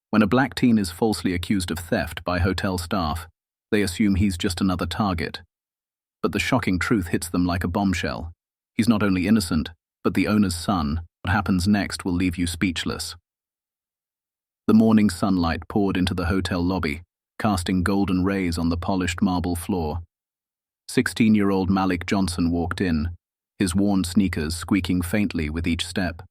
When a black teen is falsely accused of theft by hotel staff, they assume he's just another target. But the shocking truth hits them like a bombshell. He's not only innocent, but the owner's son. What happens next will leave you speechless. The morning sunlight poured into the hotel lobby, casting golden rays on the polished marble floor. 16-year-old Malik Johnson walked in, his worn sneakers squeaking faintly with each step.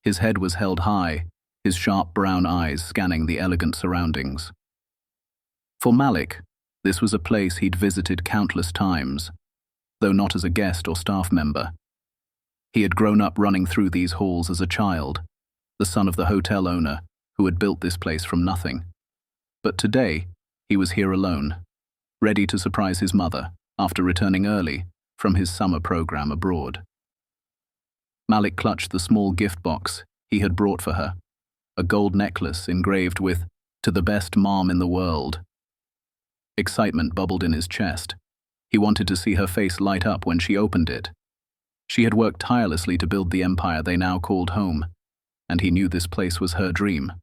His head was held high, his sharp brown eyes scanning the elegant surroundings. For Malik, this was a place he'd visited countless times, though not as a guest or staff member. He had grown up running through these halls as a child, the son of the hotel owner who had built this place from nothing. But today, he was here alone, ready to surprise his mother after returning early from his summer program abroad. Malik clutched the small gift box he had brought for her, a gold necklace engraved with, "To the best mom in the world." Excitement bubbled in his chest. He wanted to see her face light up when she opened it. She had worked tirelessly to build the empire they now called home, and he knew this place was her dream.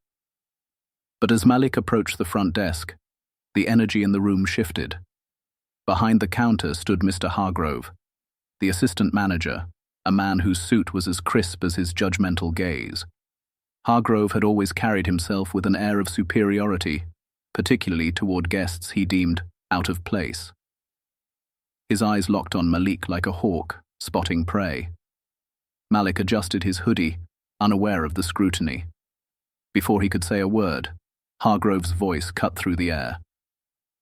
But as Malik approached the front desk, the energy in the room shifted. Behind the counter stood Mr. Hargrove, the assistant manager, a man whose suit was as crisp as his judgmental gaze. Hargrove had always carried himself with an air of superiority, particularly toward guests he deemed out of place. His eyes locked on Malik like a hawk, spotting prey. Malik adjusted his hoodie, unaware of the scrutiny. Before he could say a word, Hargrove's voice cut through the air.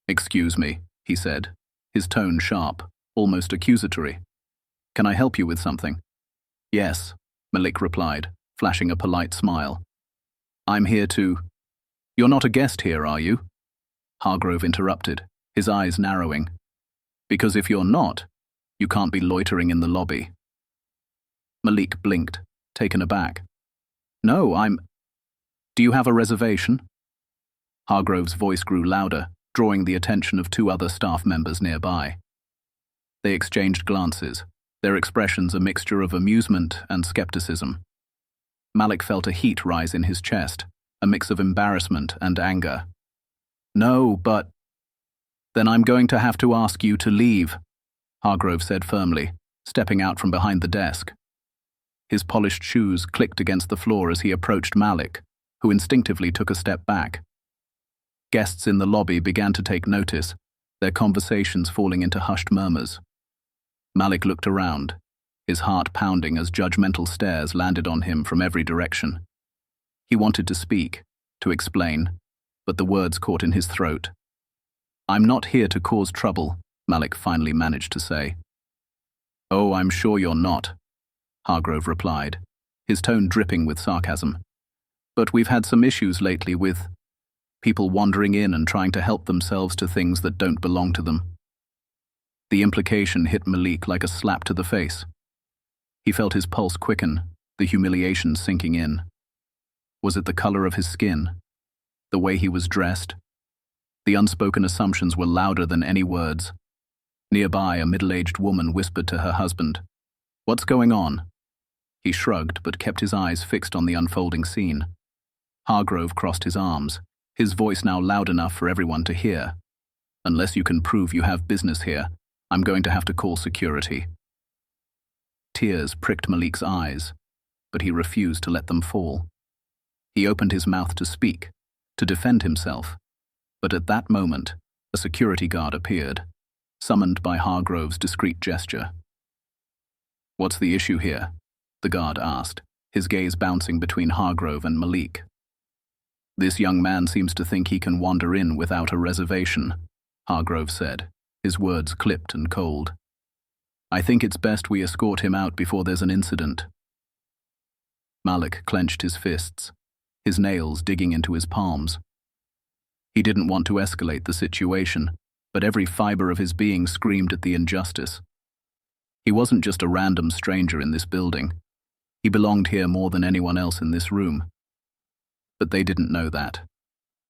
"Excuse me," he said, his tone sharp, almost accusatory. "Can I help you with something?" "Yes," Malik replied, flashing a polite smile. "I'm here to—" "You're not a guest here, are you?" Hargrove interrupted, his eyes narrowing. "Because if you're not, you can't be loitering in the lobby." Malik blinked, taken aback. "No, Do you have a reservation?" Hargrove's voice grew louder, drawing the attention of two other staff members nearby. They exchanged glances, their expressions a mixture of amusement and skepticism. Malik felt a heat rise in his chest, a mix of embarrassment and anger. "No, but—" "Then I'm going to have to ask you to leave," Hargrove said firmly, stepping out from behind the desk. His polished shoes clicked against the floor as he approached Malik, who instinctively took a step back. Guests in the lobby began to take notice, their conversations falling into hushed murmurs. Malik looked around, his heart pounding as judgmental stares landed on him from every direction. He wanted to speak, to explain, but the words caught in his throat. "I'm not here to cause trouble," Malik finally managed to say. "Oh, I'm sure you're not," Hargrove replied, his tone dripping with sarcasm. "But we've had some issues lately with people wandering in and trying to help themselves to things that don't belong to them." The implication hit Malik like a slap to the face. He felt his pulse quicken, the humiliation sinking in. Was it the color of his skin? The way he was dressed? The unspoken assumptions were louder than any words. Nearby, a middle-aged woman whispered to her husband, "What's going on?" He shrugged but kept his eyes fixed on the unfolding scene. Hargrove crossed his arms, his voice now loud enough for everyone to hear. "Unless you can prove you have business here, I'm going to have to call security." Tears pricked Malik's eyes, but he refused to let them fall. He opened his mouth to speak, to defend himself, but at that moment, a security guard appeared, summoned by Hargrove's discreet gesture. "What's the issue here?" the guard asked, his gaze bouncing between Hargrove and Malik. "This young man seems to think he can wander in without a reservation," Hargrove said, his words clipped and cold. "I think it's best we escort him out before there's an incident." Malik clenched his fists, his nails digging into his palms. He didn't want to escalate the situation, but every fiber of his being screamed at the injustice. He wasn't just a random stranger in this building. He belonged here more than anyone else in this room. But they didn't know that.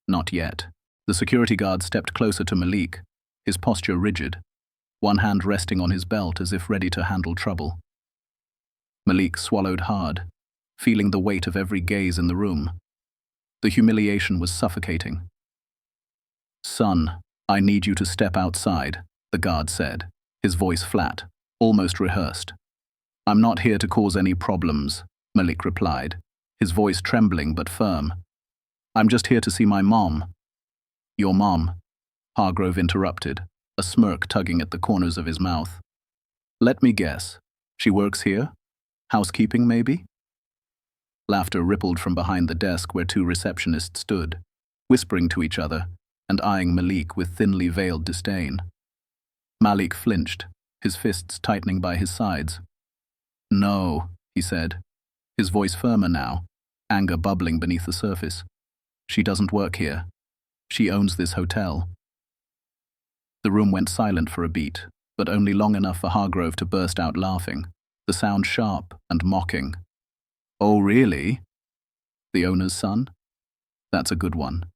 Not yet. The security guard stepped closer to Malik, his posture rigid, one hand resting on his belt as if ready to handle trouble. Malik swallowed hard, feeling the weight of every gaze in the room. The humiliation was suffocating. "Son, I need you to step outside," the guard said, his voice flat, almost rehearsed. "I'm not here to cause any problems," Malik replied, his voice trembling but firm. "I'm just here to see my mom." "Your mom?" Hargrove interrupted, a smirk tugging at the corners of his mouth. "Let me guess. She works here? Housekeeping, maybe?" Laughter rippled from behind the desk where two receptionists stood, whispering to each other and eyeing Malik with thinly veiled disdain. Malik flinched, his fists tightening by his sides. "No," he said, his voice firmer now, anger bubbling beneath the surface. "She doesn't work here. She owns this hotel." The room went silent for a beat, but only long enough for Hargrove to burst out laughing, the sound sharp and mocking. "Oh, really? The owner's son? That's a good one."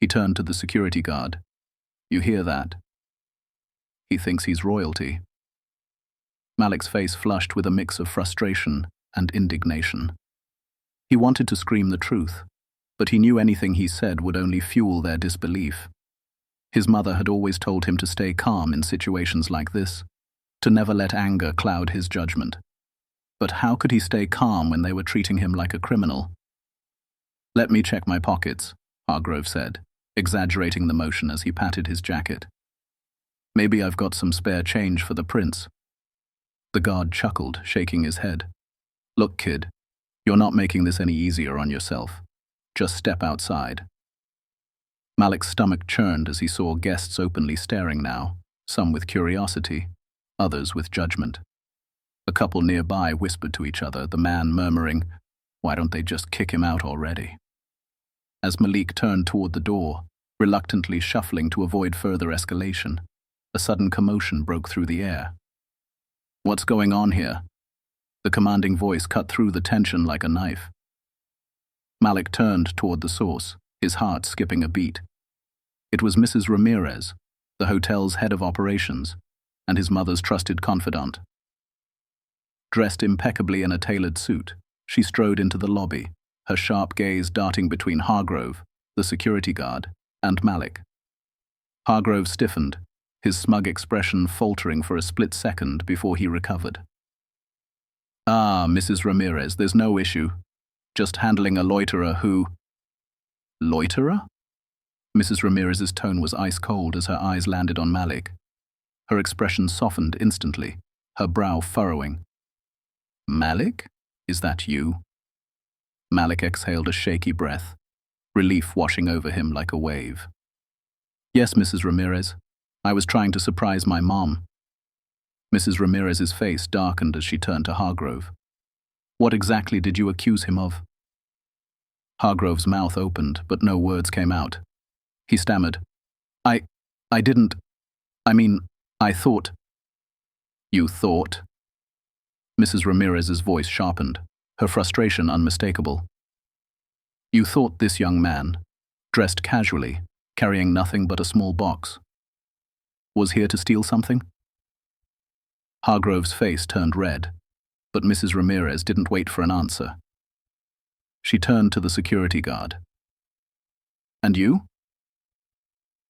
He turned to the security guard. "You hear that? He thinks he's royalty." Malik's face flushed with a mix of frustration and indignation. He wanted to scream the truth, but he knew anything he said would only fuel their disbelief. His mother had always told him to stay calm in situations like this, to never let anger cloud his judgment. But how could he stay calm when they were treating him like a criminal? "Let me check my pockets," Hargrove said, exaggerating the motion as he patted his jacket. "Maybe I've got some spare change for the prince." The guard chuckled, shaking his head. "Look, kid, you're not making this any easier on yourself. Just step outside." Malik's stomach churned as he saw guests openly staring now, some with curiosity, others with judgment. A couple nearby whispered to each other, the man murmuring, "Why don't they just kick him out already?" As Malik turned toward the door, reluctantly shuffling to avoid further escalation, a sudden commotion broke through the air. "What's going on here?" The commanding voice cut through the tension like a knife. Malik turned toward the source, his heart skipping a beat. It was Mrs. Ramirez, the hotel's head of operations, and his mother's trusted confidant. Dressed impeccably in a tailored suit, she strode into the lobby, her sharp gaze darting between Hargrove, the security guard, and Malik. Hargrove stiffened, his smug expression faltering for a split second before he recovered. "Ah, Mrs. Ramirez, there's no issue. Just handling a loiterer who—" "Loiterer?" Mrs. Ramirez's tone was ice-cold as her eyes landed on Malik. Her expression softened instantly, her brow furrowing. "Malik? Is that you?" Malik exhaled a shaky breath, relief washing over him like a wave. "Yes, Mrs. Ramirez. I was trying to surprise my mom." Mrs. Ramirez's face darkened as she turned to Hargrove. "What exactly did you accuse him of?" Hargrove's mouth opened, but no words came out. He stammered, I didn't, I thought." "You thought?" Mrs. Ramirez's voice sharpened, her frustration unmistakable. "You thought this young man, dressed casually, carrying nothing but a small box, was here to steal something?" Hargrove's face turned red, but Mrs. Ramirez didn't wait for an answer. She turned to the security guard. "And you?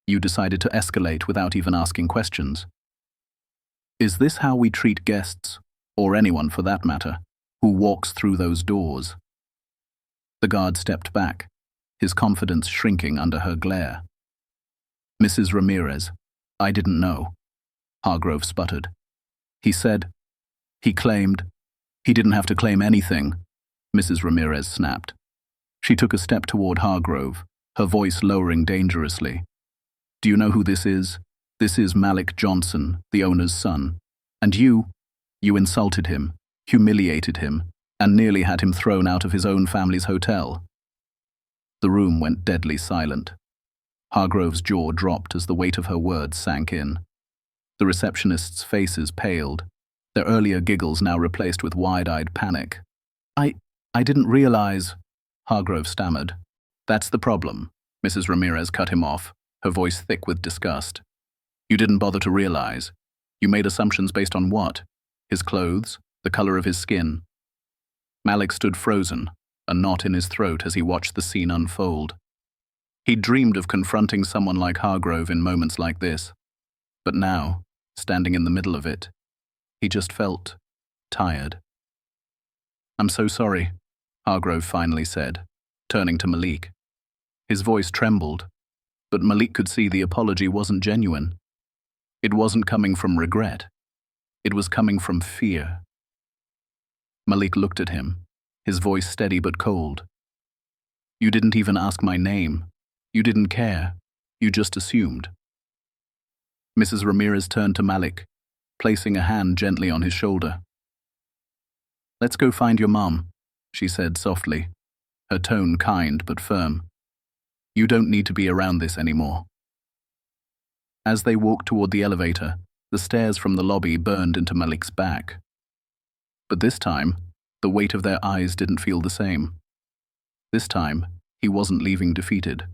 You decided to escalate without even asking questions. Is this how we treat guests, or anyone for that matter, who walks through those doors?" The guard stepped back, his confidence shrinking under her glare. "Mrs. Ramirez, I didn't know," Hargrove sputtered. He claimed, he didn't have to claim anything," Mrs. Ramirez snapped. She took a step toward Hargrove, her voice lowering dangerously. "Do you know who this is? This is Malik Johnson, the owner's son. And you insulted him, humiliated him, and nearly had him thrown out of his own family's hotel." The room went deadly silent. Hargrove's jaw dropped as the weight of her words sank in. The receptionists' faces paled, their earlier giggles now replaced with wide-eyed panic. I didn't realize," Hargrove stammered. "That's the problem," Mrs. Ramirez cut him off, her voice thick with disgust. "You didn't bother to realize. You made assumptions based on what? His clothes? The color of his skin?" Malik stood frozen, a knot in his throat as he watched the scene unfold. He'd dreamed of confronting someone like Hargrove in moments like this, but now, standing in the middle of it, he just felt tired. "I'm so sorry," Hargrove finally said, turning to Malik. His voice trembled, but Malik could see the apology wasn't genuine. It wasn't coming from regret. It was coming from fear. Malik looked at him, his voice steady but cold. "You didn't even ask my name. You didn't care. You just assumed." Mrs. Ramirez turned to Malik, placing a hand gently on his shoulder. "Let's go find your mom," she said softly, her tone kind but firm. "You don't need to be around this anymore." As they walked toward the elevator, the stairs from the lobby burned into Malik's back. But this time, the weight of their eyes didn't feel the same. This time, he wasn't leaving defeated.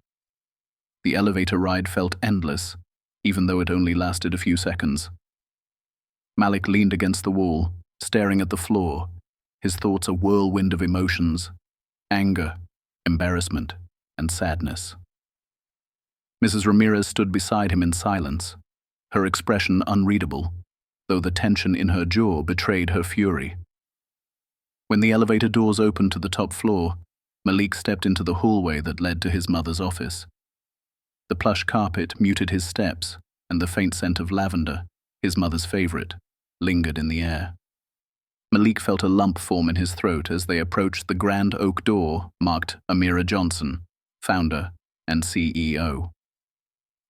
The elevator ride felt endless, even though it only lasted a few seconds. Malik leaned against the wall, staring at the floor, his thoughts a whirlwind of emotions: anger, embarrassment, and sadness. Mrs. Ramirez stood beside him in silence, her expression unreadable, though the tension in her jaw betrayed her fury. When the elevator doors opened to the top floor, Malik stepped into the hallway that led to his mother's office. The plush carpet muted his steps, and the faint scent of lavender, his mother's favorite, lingered in the air. Malik felt a lump form in his throat as they approached the grand oak door marked Amira Johnson, founder and CEO.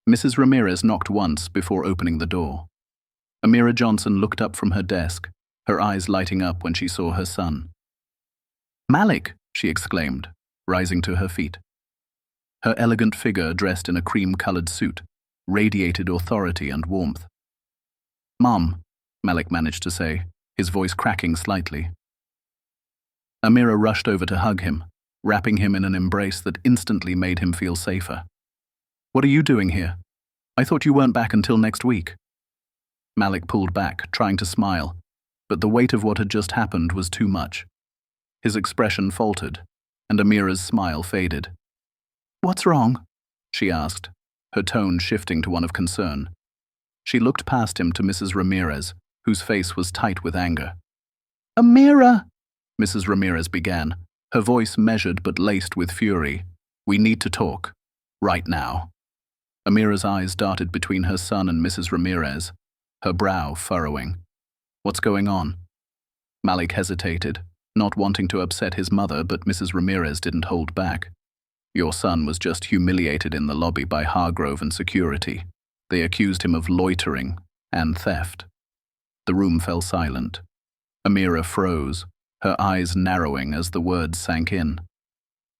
Mrs. Ramirez knocked once before opening the door. Amira Johnson looked up from her desk, her eyes lighting up when she saw her son. "Malik!" she exclaimed, rising to her feet. Her elegant figure, dressed in a cream-colored suit, radiated authority and warmth. "Mom," Malik managed to say, his voice cracking slightly. Amira rushed over to hug him, wrapping him in an embrace that instantly made him feel safer. "What are you doing here? I thought you weren't back until next week." Malik pulled back, trying to smile, but the weight of what had just happened was too much. His expression faltered, and Amira's smile faded. "What's wrong?" she asked, her tone shifting to one of concern. She looked past him to Mrs. Ramirez, whose face was tight with anger. "Amira!" Mrs. Ramirez began, her voice measured but laced with fury. "We need to talk. Right now." Amira's eyes darted between her son and Mrs. Ramirez, her brow furrowing. "What's going on?" Malik hesitated, not wanting to upset his mother, but Mrs. Ramirez didn't hold back. "Your son was just humiliated in the lobby by Hargrove and security. They accused him of loitering and theft." The room fell silent. Amira froze, her eyes narrowing as the words sank in.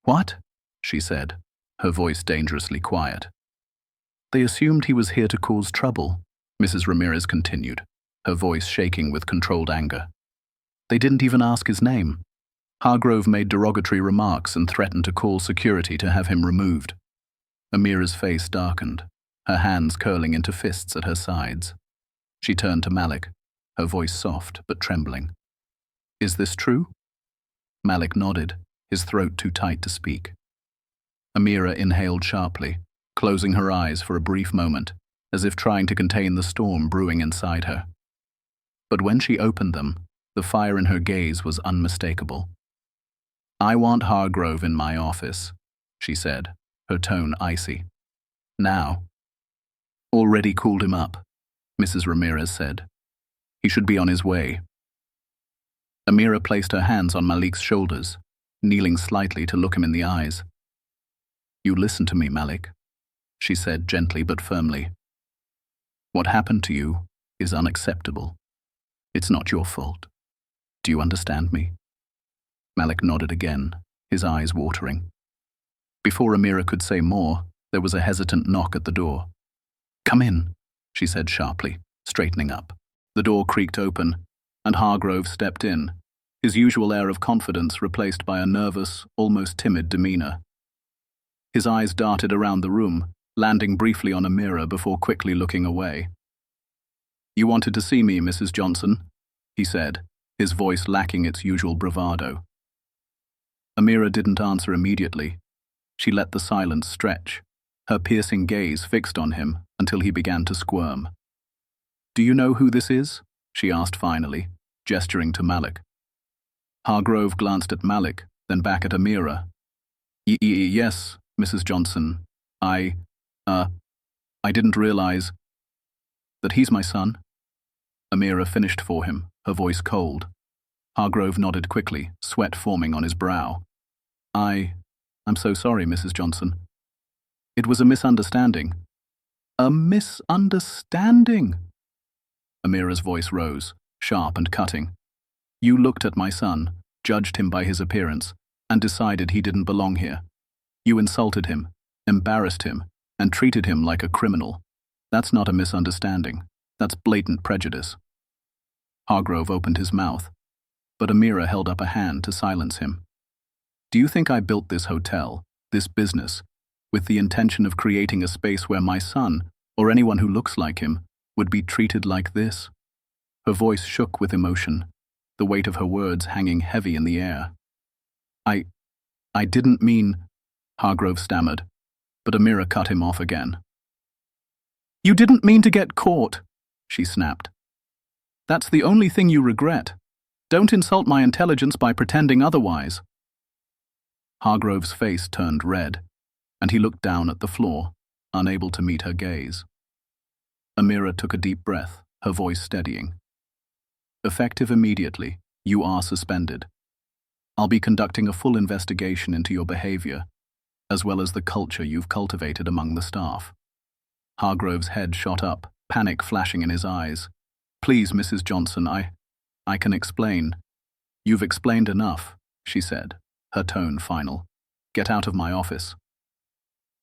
"What?" she said, her voice dangerously quiet. "They assumed he was here to cause trouble," Mrs. Ramirez continued, her voice shaking with controlled anger. "They didn't even ask his name. Hargrove made derogatory remarks and threatened to call security to have him removed." Amira's face darkened, her hands curling into fists at her sides. She turned to Malik, her voice soft but trembling. "Is this true?" Malik nodded, his throat too tight to speak. Amira inhaled sharply, closing her eyes for a brief moment, as if trying to contain the storm brewing inside her. But when she opened them, the fire in her gaze was unmistakable. "I want Hargrove in my office," she said, her tone icy. "Now." "Already called him up," Mrs. Ramirez said. "He should be on his way." Amira placed her hands on Malik's shoulders, kneeling slightly to look him in the eyes. "You listen to me, Malik," she said gently but firmly. "What happened to you is unacceptable. It's not your fault. Do you understand me?" Malik nodded again, his eyes watering. Before Amira could say more, there was a hesitant knock at the door. "Come in," she said sharply, straightening up. The door creaked open, and Hargrove stepped in, his usual air of confidence replaced by a nervous, almost timid demeanor. His eyes darted around the room, landing briefly on Amira before quickly looking away. "You wanted to see me, Mrs. Johnson," he said, his voice lacking its usual bravado. Amira didn't answer immediately. She let the silence stretch, her piercing gaze fixed on him until he began to squirm. "Do you know who this is?" she asked finally, gesturing to Malik. Hargrove glanced at Malik, then back at Amira. Yes, Mrs. Johnson. I didn't realize that he's my son." Amira finished for him, her voice cold. Hargrove nodded quickly, sweat forming on his brow. I'm so sorry, Mrs. Johnson. It was a misunderstanding." "A misunderstanding?" Amira's voice rose, sharp and cutting. "You looked at my son, judged him by his appearance, and decided he didn't belong here. You insulted him, embarrassed him, and treated him like a criminal. That's not a misunderstanding. That's blatant prejudice." Hargrove opened his mouth, but Amira held up a hand to silence him. "Do you think I built this hotel, this business, with the intention of creating a space where my son, or anyone who looks like him, would be treated like this?" Her voice shook with emotion, the weight of her words hanging heavy in the air. I didn't mean," Hargrove stammered, but Amira cut him off again. "You didn't mean to get caught," she snapped. "That's the only thing you regret. Don't insult my intelligence by pretending otherwise." Hargrove's face turned red, and he looked down at the floor, unable to meet her gaze. Amira took a deep breath, her voice steadying. "Effective immediately, you are suspended. I'll be conducting a full investigation into your behavior, as well as the culture you've cultivated among the staff." Hargrove's head shot up, panic flashing in his eyes. "Please, Mrs. Johnson, I can explain." "You've explained enough," she said, her tone final. "Get out of my office."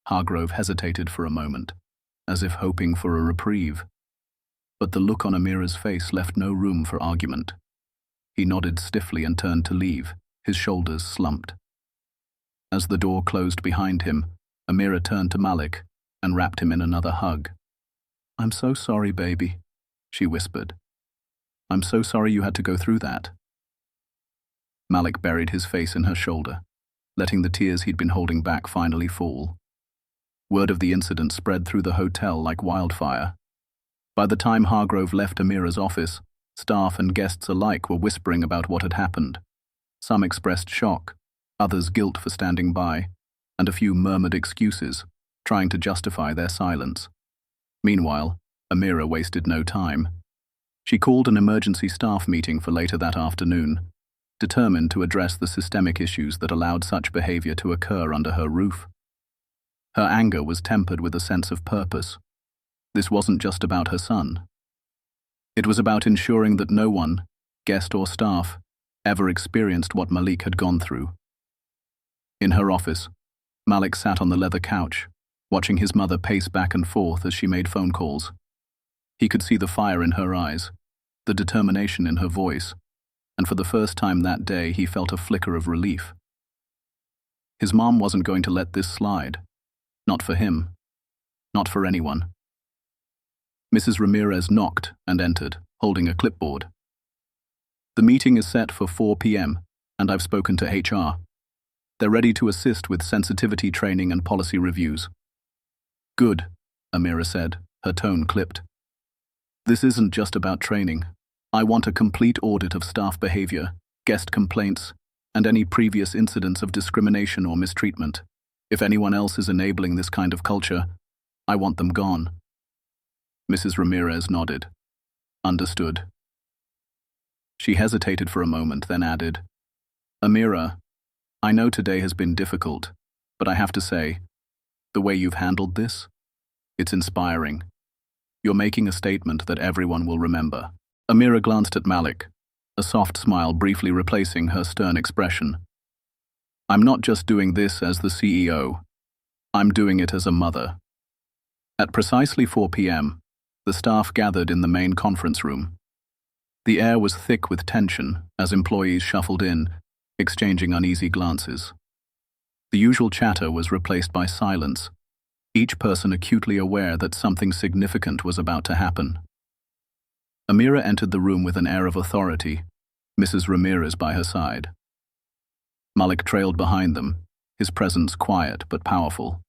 Hargrove hesitated for a moment, as if hoping for a reprieve. But the look on Amira's face left no room for argument. He nodded stiffly and turned to leave, his shoulders slumped. As the door closed behind him, Amira turned to Malik and wrapped him in another hug. "I'm so sorry, baby," she whispered. "I'm so sorry you had to go through that." Malik buried his face in her shoulder, letting the tears he'd been holding back finally fall. Word of the incident spread through the hotel like wildfire. By the time Hargrove left Amira's office, staff and guests alike were whispering about what had happened. Some expressed shock, others guilt for standing by, and a few murmured excuses, trying to justify their silence. Meanwhile, Amira wasted no time. She called an emergency staff meeting for later that afternoon, determined to address the systemic issues that allowed such behavior to occur under her roof. Her anger was tempered with a sense of purpose. This wasn't just about her son. It was about ensuring that no one, guest or staff, ever experienced what Malik had gone through. In her office, Malik sat on the leather couch, watching his mother pace back and forth as she made phone calls. He could see the fire in her eyes, the determination in her voice, and for the first time that day he felt a flicker of relief. His mom wasn't going to let this slide. Not for him. Not for anyone. Mrs. Ramirez knocked and entered, holding a clipboard. "The meeting is set for 4 p.m., and I've spoken to HR. They're ready to assist with sensitivity training and policy reviews." "Good," Amira said, her tone clipped. "This isn't just about training. I want a complete audit of staff behavior, guest complaints, and any previous incidents of discrimination or mistreatment. If anyone else is enabling this kind of culture, I want them gone." Mrs. Ramirez nodded. "Understood." She hesitated for a moment, then added, "Amira, I know today has been difficult, but I have to say, the way you've handled this, it's inspiring. You're making a statement that everyone will remember." Amira glanced at Malik, a soft smile briefly replacing her stern expression. "I'm not just doing this as the CEO. I'm doing it as a mother." At precisely 4 p.m., the staff gathered in the main conference room. The air was thick with tension as employees shuffled in, exchanging uneasy glances. The usual chatter was replaced by silence, each person acutely aware that something significant was about to happen. Amira entered the room with an air of authority, Mrs. Ramirez by her side. Malik trailed behind them, his presence quiet but powerful.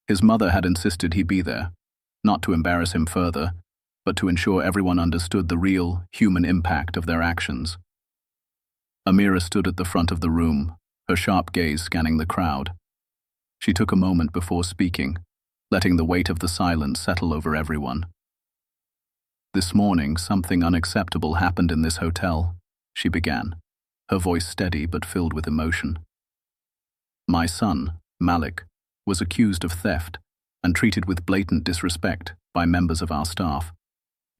His mother had insisted he be there, not to embarrass him further, but to ensure everyone understood the real, human impact of their actions. Amira stood at the front of the room, her sharp gaze scanning the crowd. She took a moment before speaking, letting the weight of the silence settle over everyone. "This morning, something unacceptable happened in this hotel," she began, her voice steady but filled with emotion. "My son, Malik, was accused of theft and treated with blatant disrespect by members of our staff,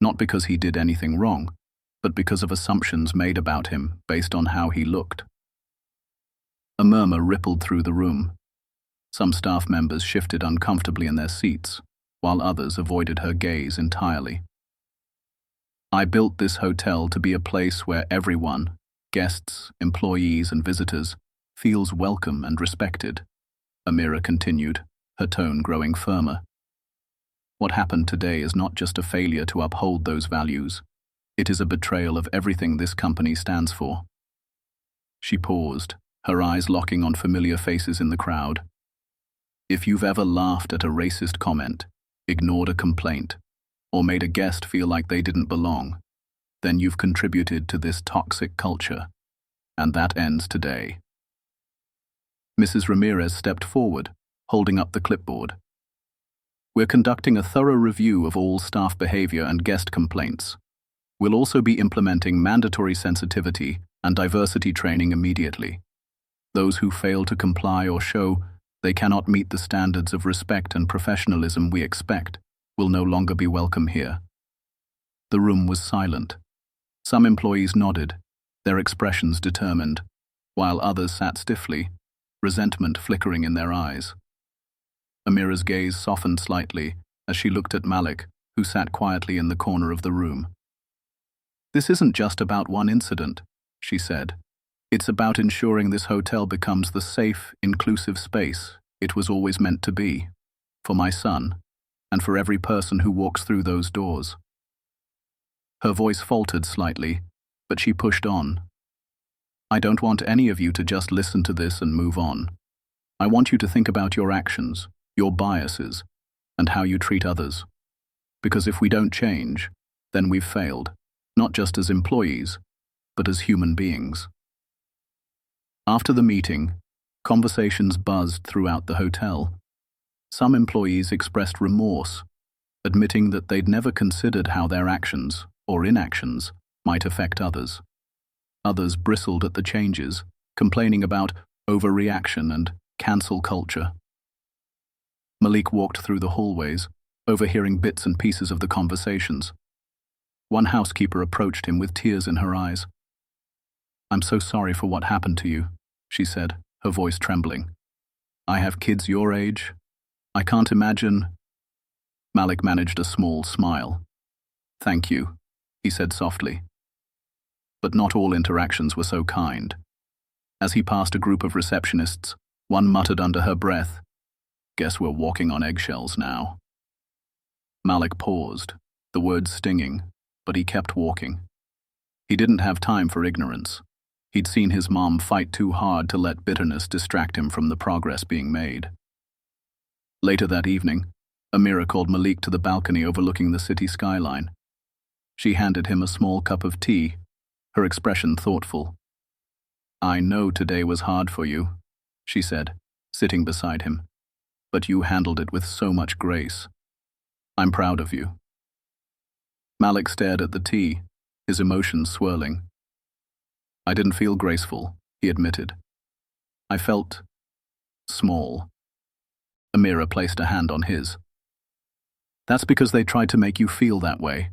not because he did anything wrong, but because of assumptions made about him based on how he looked." A murmur rippled through the room. Some staff members shifted uncomfortably in their seats, while others avoided her gaze entirely. "I built this hotel to be a place where everyone, guests, employees, and visitors, feels welcome and respected," Amira continued, her tone growing firmer. "What happened today is not just a failure to uphold those values. It is a betrayal of everything this company stands for." She paused, her eyes locking on familiar faces in the crowd. "If you've ever laughed at a racist comment, ignored a complaint, or made a guest feel like they didn't belong, then you've contributed to this toxic culture, and that ends today." Mrs. Ramirez stepped forward, holding up the clipboard. "We're conducting a thorough review of all staff behavior and guest complaints. We'll also be implementing mandatory sensitivity and diversity training immediately. Those who fail to comply or show they cannot meet the standards of respect and professionalism we expect will no longer be welcome here." The room was silent. Some employees nodded, their expressions determined, while others sat stiffly, resentment flickering in their eyes. Amira's gaze softened slightly as she looked at Malik, who sat quietly in the corner of the room. "This isn't just about one incident," she said. "It's about ensuring this hotel becomes the safe, inclusive space it was always meant to be, for my son, and for every person who walks through those doors." Her voice faltered slightly, but she pushed on. "I don't want any of you to just listen to this and move on. I want you to think about your actions, your biases, and how you treat others. Because if we don't change, then we've failed, not just as employees, but as human beings." After the meeting, conversations buzzed throughout the hotel. Some employees expressed remorse, admitting that they'd never considered how their actions, or inactions, might affect others. Others bristled at the changes, complaining about overreaction and cancel culture. Malik walked through the hallways, overhearing bits and pieces of the conversations. One housekeeper approached him with tears in her eyes. "I'm so sorry for what happened to you," she said, her voice trembling. "I have kids your age. I can't imagine—" Malik managed a small smile. "Thank you," he said softly. But not all interactions were so kind. As he passed a group of receptionists, one muttered under her breath, "Guess we're walking on eggshells now." Malik paused, the words stinging, but he kept walking. He didn't have time for ignorance. He'd seen his mom fight too hard to let bitterness distract him from the progress being made. Later that evening, Amira called Malik to the balcony overlooking the city skyline. She handed him a small cup of tea, her expression thoughtful. "I know today was hard for you," she said, sitting beside him, "but you handled it with so much grace. I'm proud of you." Malik stared at the tea, his emotions swirling. "I didn't feel graceful," he admitted. "I felt small." Amira placed a hand on his. "That's because they tried to make you feel that way.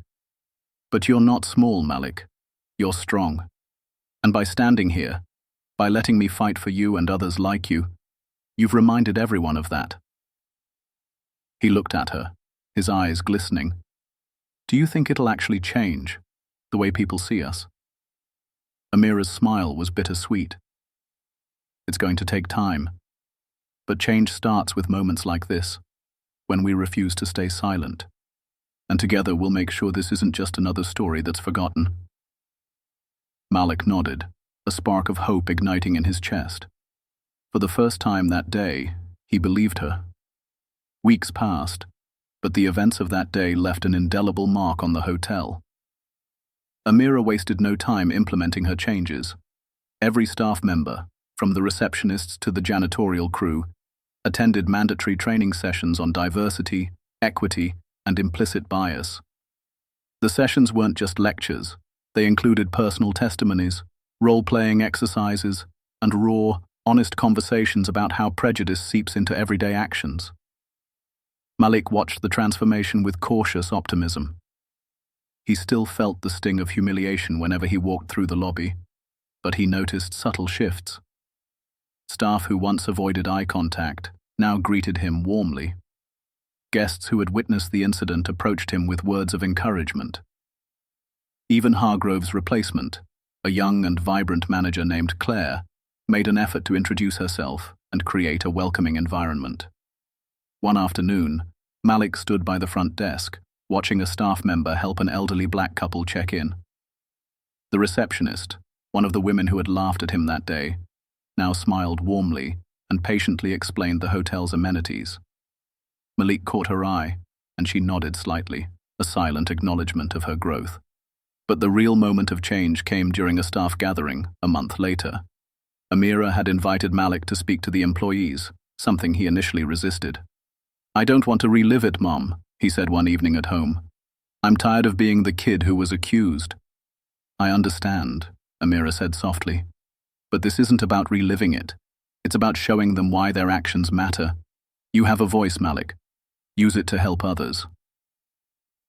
But you're not small, Malik. You're strong. And by standing here, by letting me fight for you and others like you, you've reminded everyone of that." He looked at her, his eyes glistening. "Do you think it'll actually change, the way people see us?" Amira's smile was bittersweet. "It's going to take time. But change starts with moments like this, when we refuse to stay silent. And together we'll make sure this isn't just another story that's forgotten." Malik nodded, a spark of hope igniting in his chest. For the first time that day, he believed her. Weeks passed, but the events of that day left an indelible mark on the hotel. Amira wasted no time implementing her changes. Every staff member, from the receptionists to the janitorial crew, attended mandatory training sessions on diversity, equity, and implicit bias. The sessions weren't just lectures. They included personal testimonies, role-playing exercises, and raw, honest conversations about how prejudice seeps into everyday actions. Malik watched the transformation with cautious optimism. He still felt the sting of humiliation whenever he walked through the lobby, but he noticed subtle shifts. Staff who once avoided eye contact now greeted him warmly. Guests who had witnessed the incident approached him with words of encouragement. Even Hargrove's replacement, a young and vibrant manager named Claire, made an effort to introduce herself and create a welcoming environment. One afternoon, Malik stood by the front desk, watching a staff member help an elderly black couple check in. The receptionist, one of the women who had laughed at him that day, now smiled warmly and patiently explained the hotel's amenities. Malik caught her eye, and she nodded slightly, a silent acknowledgement of her growth. But the real moment of change came during a staff gathering a month later. Amira had invited Malik to speak to the employees, something he initially resisted. "I don't want to relive it, Mom," he said one evening at home. "I'm tired of being the kid who was accused." "I understand," Amira said softly. "But this isn't about reliving it. It's about showing them why their actions matter. You have a voice, Malik. Use it to help others."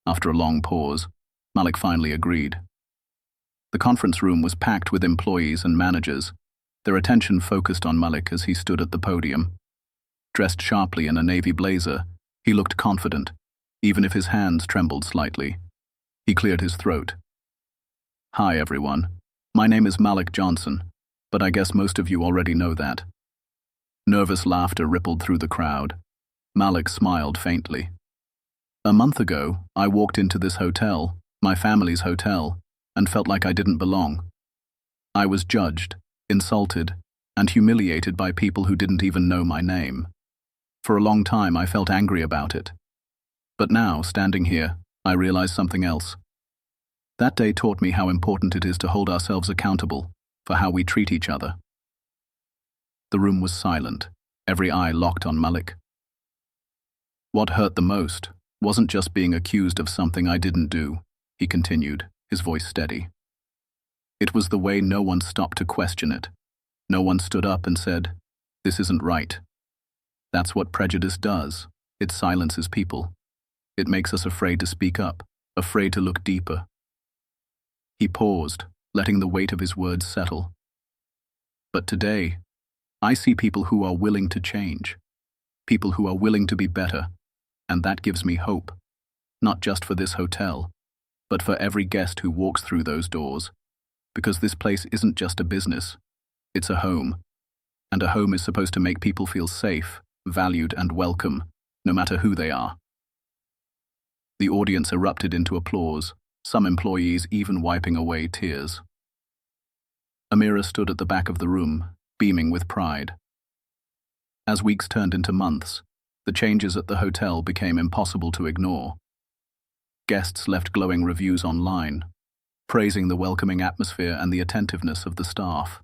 After a long pause, Malik finally agreed. The conference room was packed with employees and managers, their attention focused on Malik as he stood at the podium. Dressed sharply in a navy blazer, he looked confident, even if his hands trembled slightly. He cleared his throat. "Hi, everyone. My name is Malik Johnson, but I guess most of you already know that." Nervous laughter rippled through the crowd. Malik smiled faintly. "A month ago, I walked into this hotel, my family's hotel, and felt like I didn't belong. I was judged, insulted, and humiliated by people who didn't even know my name. For a long time, I felt angry about it. But now, standing here, I realize something else. That day taught me how important it is to hold ourselves accountable for how we treat each other." The room was silent, every eye locked on Malik. "What hurt the most wasn't just being accused of something I didn't do," he continued, his voice steady. "It was the way no one stopped to question it. No one stood up and said, 'This isn't right.' That's what prejudice does. It silences people. It makes us afraid to speak up, afraid to look deeper." He paused, letting the weight of his words settle. "But today, I see people who are willing to change, people who are willing to be better, and that gives me hope, not just for this hotel, but for every guest who walks through those doors, because this place isn't just a business, it's a home, and a home is supposed to make people feel safe, valued, and welcome, no matter who they are." The audience erupted into applause, some employees even wiping away tears. Amira stood at the back of the room, beaming with pride. As weeks turned into months, the changes at the hotel became impossible to ignore. Guests left glowing reviews online, praising the welcoming atmosphere and the attentiveness of the staff.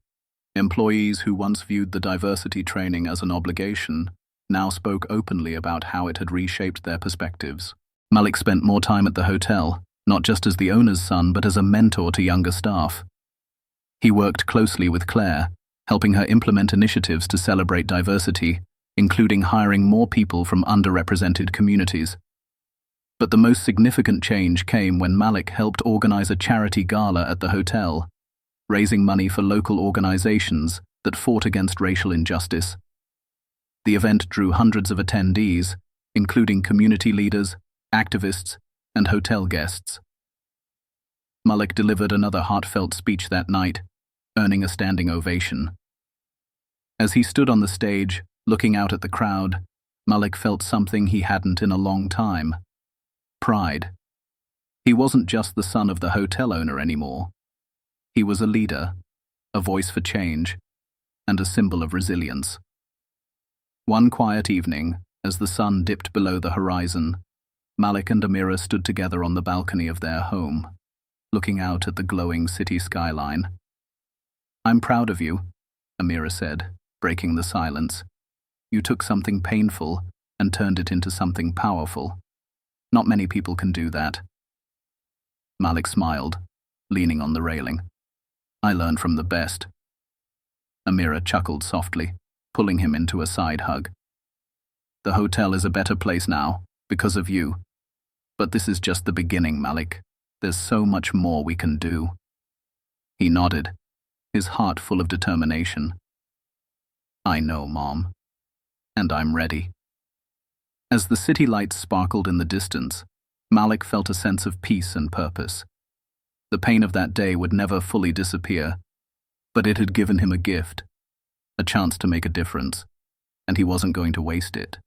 Employees who once viewed the diversity training as an obligation now spoke openly about how it had reshaped their perspectives. Malik spent more time at the hotel, not just as the owner's son, but as a mentor to younger staff. He worked closely with Claire, helping her implement initiatives to celebrate diversity, including hiring more people from underrepresented communities. But the most significant change came when Malik helped organize a charity gala at the hotel, raising money for local organizations that fought against racial injustice. The event drew hundreds of attendees, including community leaders, activists, and hotel guests. Malik delivered another heartfelt speech that night, earning a standing ovation. As he stood on the stage, looking out at the crowd, Malik felt something he hadn't in a long time: pride. He wasn't just the son of the hotel owner anymore. He was a leader, a voice for change, and a symbol of resilience. One quiet evening, as the sun dipped below the horizon, Malik and Amira stood together on the balcony of their home, looking out at the glowing city skyline. "I'm proud of you," Amira said, breaking the silence. "You took something painful and turned it into something powerful. Not many people can do that." Malik smiled, leaning on the railing. "I learn from the best." Amira chuckled softly, pulling him into a side hug. "The hotel is a better place now, because of you. But this is just the beginning, Malik. There's so much more we can do." He nodded, his heart full of determination. "I know, Mom. And I'm ready." As the city lights sparkled in the distance, Malik felt a sense of peace and purpose. The pain of that day would never fully disappear, but it had given him a gift, a chance to make a difference, and he wasn't going to waste it.